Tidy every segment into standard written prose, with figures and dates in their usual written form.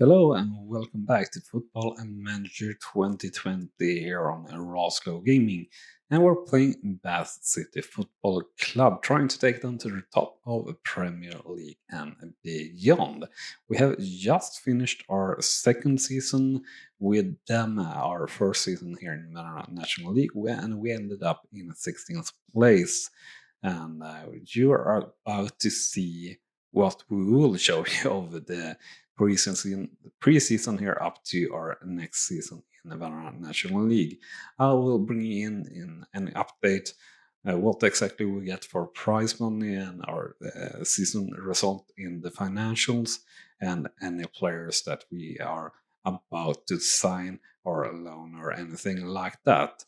Hello and welcome back to Football and Manager 2020 here on Rawslowgaming. And we're playing Bath City Football Club, trying to take them to the top of the Premier League and beyond. We have just finished our second season with them, our first season here in Vanarama National League, and we ended up in 16th place. And you are about to see what we will show you over the preseason here up to our next season in the Vanarama National League. I will bring in an update what exactly we get for prize money and our season result in the financials and any players that we are about to sign or loan or anything like that.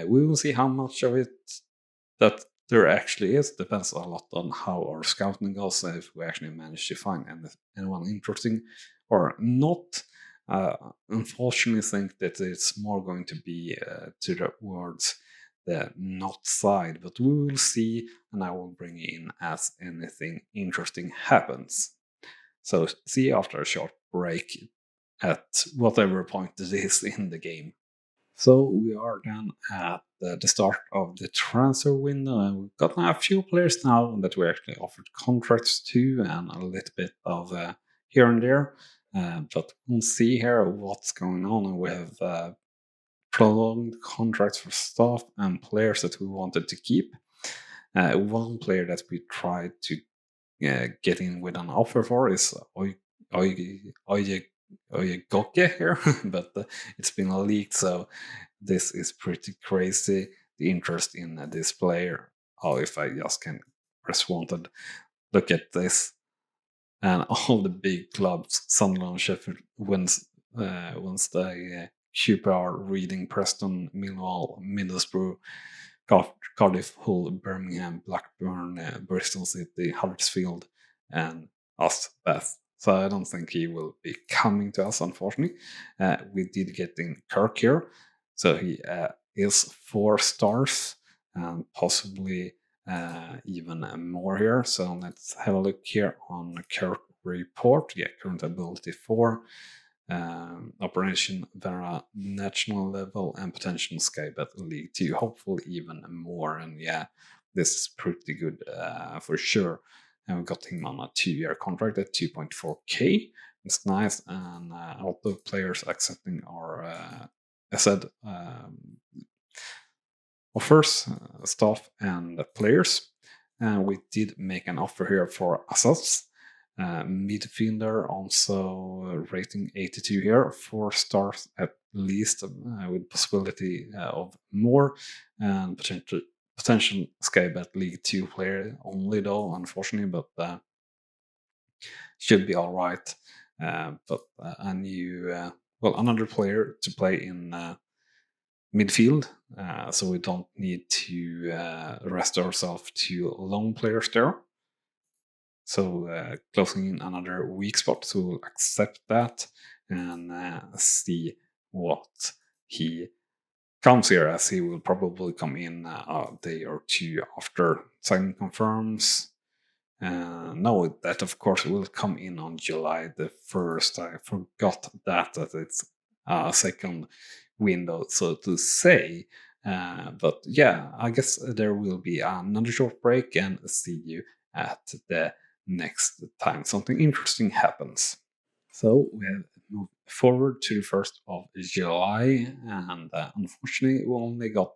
We will see how much of it that there actually is. Depends a lot on how our scouting goes, if we actually manage to find anyone interesting or not. Unfortunately, think that it's more going to be towards the not side, but we will see, and I will bring in as anything interesting happens. So see you after a short break at whatever point it is in the game. So we are then at the start of the transfer window, and we've got a few players now that we actually offered contracts to, and a little bit of here and there. But we'll see here what's going on, and we have prolonged contracts for staff and players that we wanted to keep. One player that we tried to get in with an offer for is Oyegoke here, but it's been leaked, so this is pretty crazy. The interest in this player. Oh, if I just can press wanted, look at this. And all the big clubs, Sunderland, Sheffield, Wednesday, QPR, Reading, Preston, Millwall, Middlesbrough, Cardiff, Hull, Birmingham, Blackburn, Bristol City, Huddersfield, and us, Bath. So I don't think he will be coming to us, unfortunately. We did get in Kirk here, so he is 4 stars and possibly even more here. So let's have a look here on the Kirk report. Yeah, current ability 4. Operation Vera national level and potential Sky at League 2, hopefully even more. And yeah, this is pretty good for sure. And we got him on a 2-year contract at 2.4k. It's nice, and all the players accepting our offers, staff and players. We did make an offer here for Assas. Midfielder also rating 82 here, 4 stars at least, with possibility of more, and potential Skybet League 2 player only though, unfortunately, but should be all right. But a new, another player to play in midfield, so we don't need to rest ourselves to lone players there. So closing in another weak spot, so we'll accept that and see what he comes here, as he will probably come in a day or two after signing confirms. No, that of course will come in on July the 1st. I forgot that it's a second window, so to say. But yeah, I guess there will be another short break, and see you at the next time something interesting happens. So we have moved forward to the 1st of July, and unfortunately, we only got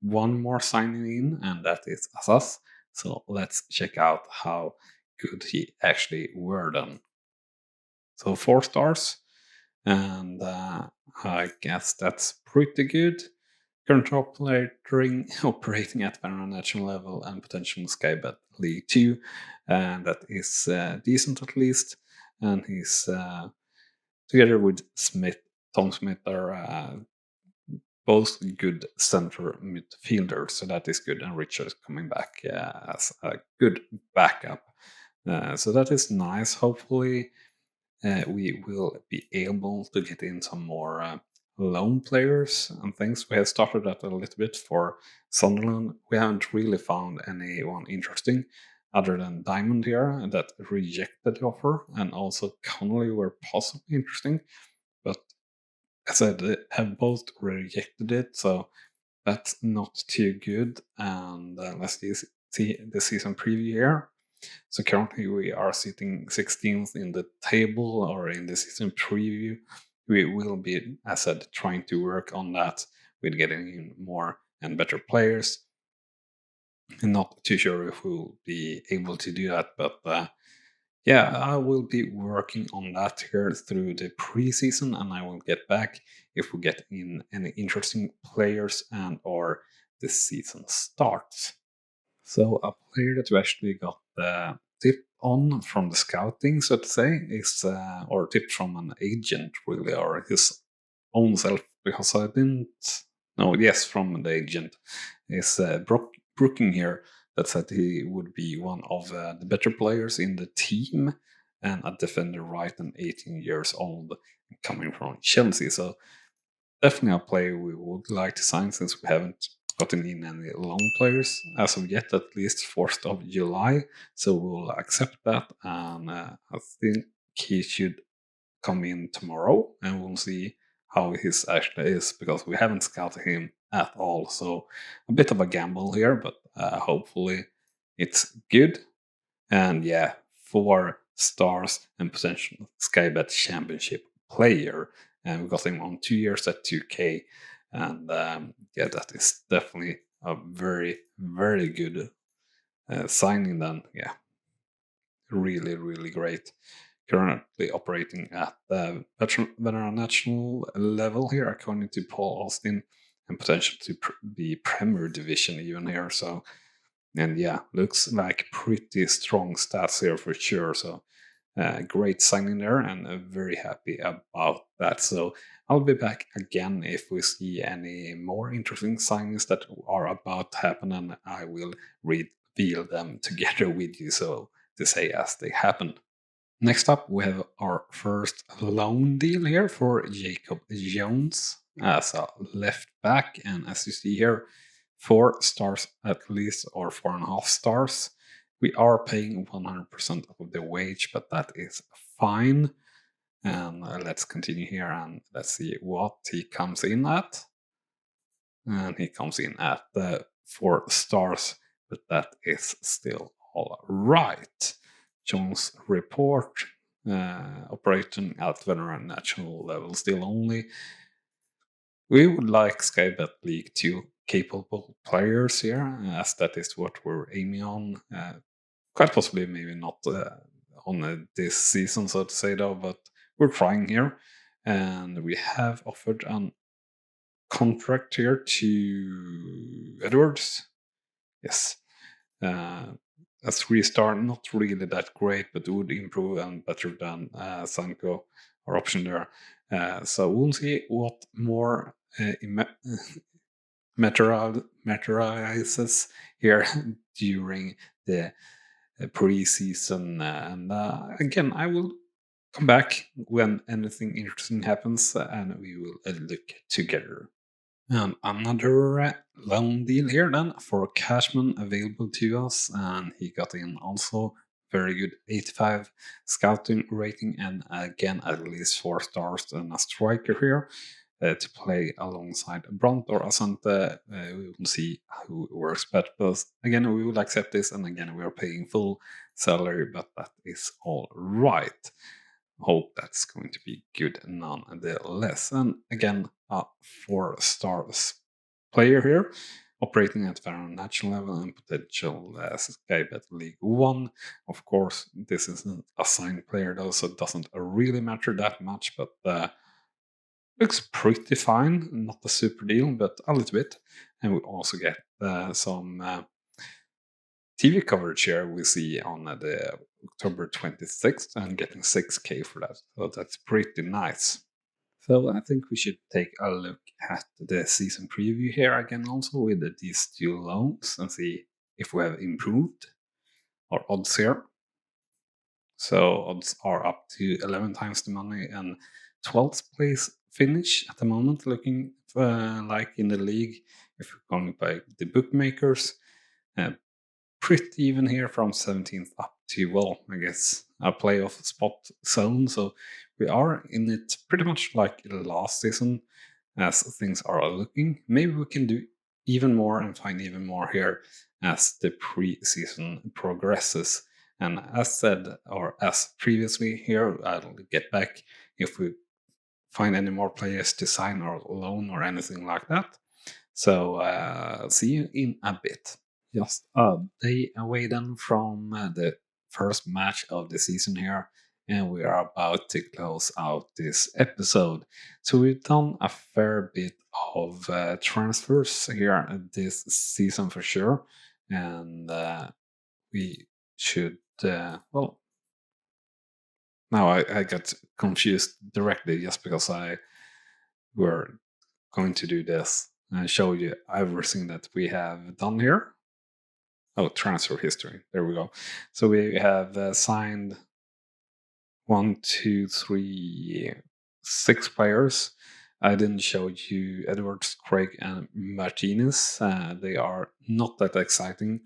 one more signing in, and that is Asas. So let's check out how good he actually were then. So 4 stars, and I guess that's pretty good. Current operating at Vanarama national level and potential Skybet League 2, and that is decent at least. And he's together with Tom Smith, are both good center midfielders, so that is good. And Richard is coming back as a good backup, so that is nice. Hopefully, we will be able to get in some more loan players and things. We have started that a little bit for Sunderland. We haven't really found anyone interesting, other than Diamond here that rejected the offer, and also Connolly were possibly interesting, but as I said, they have both rejected it, so that's not too good. And let's see the season preview here. So currently we are sitting 16th in the table, or in the season preview. We will be, as I said, trying to work on that with getting in more and better players. I'm not too sure if we'll be able to do that, but yeah, I will be working on that here through the preseason, and I will get back if we get in any interesting players and or the season starts. So a player that we actually got the tip on from the scouting, so to say, is or tipped from an agent really, or his own self, because I didn't. No, yes, from the agent is Brooking here, that said he would be one of the better players in the team and a defender right and 18 years old, coming from Chelsea. So definitely a player we would like to sign, since we haven't gotten in any loan players as of yet, at least 4th of July. So we'll accept that, and I think he should come in tomorrow, and we'll see how his actually is, because we haven't scouted him at all. So a bit of a gamble here, but hopefully it's good. And yeah, 4 stars and potential Skybet Championship player, and we got him on 2 years at 2K. And yeah, that is definitely a very, very good signing. Then yeah, really, really great. Currently operating at the Vanarama national level here, according to Paul Austin, and potential to be Premier Division even here. So, and yeah, looks like pretty strong stats here for sure. So, great signing there, and very happy about that. So, I'll be back again if we see any more interesting signings that are about to happen, and I will reveal them together with you, so to say, as they happen. Next up, we have our first loan deal here for Jacob Jones as a left back. And as you see here, 4 stars at least, or 4.5 stars. We are paying 100% of the wage, but that is fine. And let's continue here and let's see what he comes in at. And he comes in at 4 stars, but that is still all right. Jones report, operating at Vanarama national level still only. We would like Skybet League 2 capable players here, as that is what we're aiming on. Quite possibly, maybe not on this season, so to say, though, but we're trying here. And we have offered an contract here to Edwards. Yes. A 3-star, not really that great, but would improve and better than Sanko, our option there. So we'll see what more materializes here during the preseason. And again, I will come back when anything interesting happens, and we will look together. And another loan deal here then for Cashman available to us, and he got in also very good 85 scouting rating, and again at least 4 stars and a striker here to play alongside Brandt or Asante. We will see who works better. But again, we will accept this, and again we are paying full salary, but that is all right. Hope that's going to be good nonetheless. And again, a 4 stars player here, operating at Vanarama national level and potential Skybet League 1. Of course, this isn't a signed player though, so it doesn't really matter that much, but looks pretty fine. Not a super deal, but a little bit. And we also get some TV coverage here we see on the October 26th, and getting 6K for that. So that's pretty nice. So I think we should take a look at the season preview here again, also with these 2 loans, and see if we have improved our odds here. So odds are up to 11 times the money, and 12th place finish at the moment, looking like in the league if you're going by the bookmakers. pretty even here from 17th up to, well, I guess a playoff spot zone. So we are in it pretty much like last season as things are looking. Maybe we can do even more and find even more here as the pre-season progresses. And as said, or as previously here, I'll get back if we find any more players to sign or loan or anything like that. So see you in a bit. Just a day away then from the first match of the season here, and we are about to close out this episode. So we've done a fair bit of transfers here this season for sure, and we should, well, now I got confused directly just because were going to do this and show you everything that we have done here. Oh, transfer history. There we go. So we have signed 6 players. I didn't show you Edwards, Craig, and Martinez. They are not that exciting.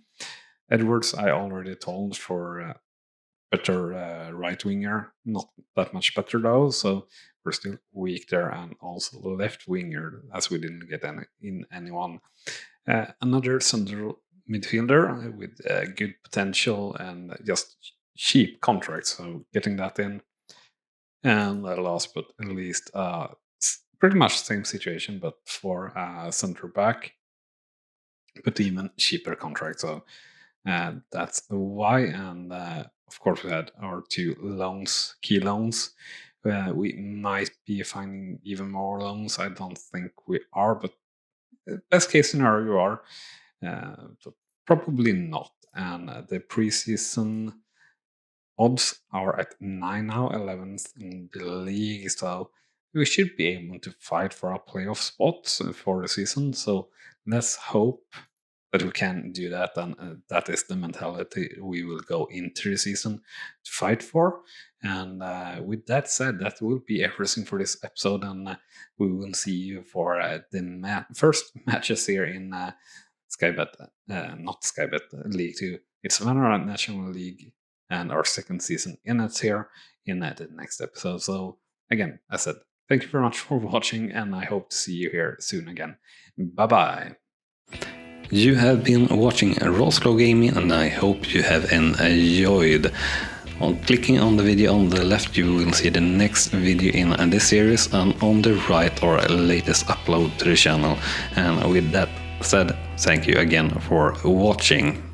Edwards, I already told for better right winger, not that much better though. So we're still weak there, and also left winger as we didn't get anyone. Another central midfielder with good potential and just cheap contract, so getting that in. And last but not least, pretty much same situation, but for center back, but even cheaper contract. So that's why. And of course, we had our 2 loans, key loans. We might be finding even more loans. I don't think we are, but best case scenario, you are. But probably not. And the preseason odds are at 9 now, 11th in the league. So we should be able to fight for a playoff spot for the season. So let's hope that we can do that, and that is the mentality we will go into the season to fight for. And with that said, that will be everything for this episode, and we will see you for the first matches here in Skybet, not Skybet, League 2. It's Vanarama National League, and our second season in it here in the next episode. So again, as I said, thank you very much for watching, and I hope to see you here soon again. Bye-bye. You have been watching Rawslowgaming, and I hope you have enjoyed. On clicking on the video on the left, you will see the next video in this series, and on the right, our latest upload to the channel. And with that said, thank you again for watching.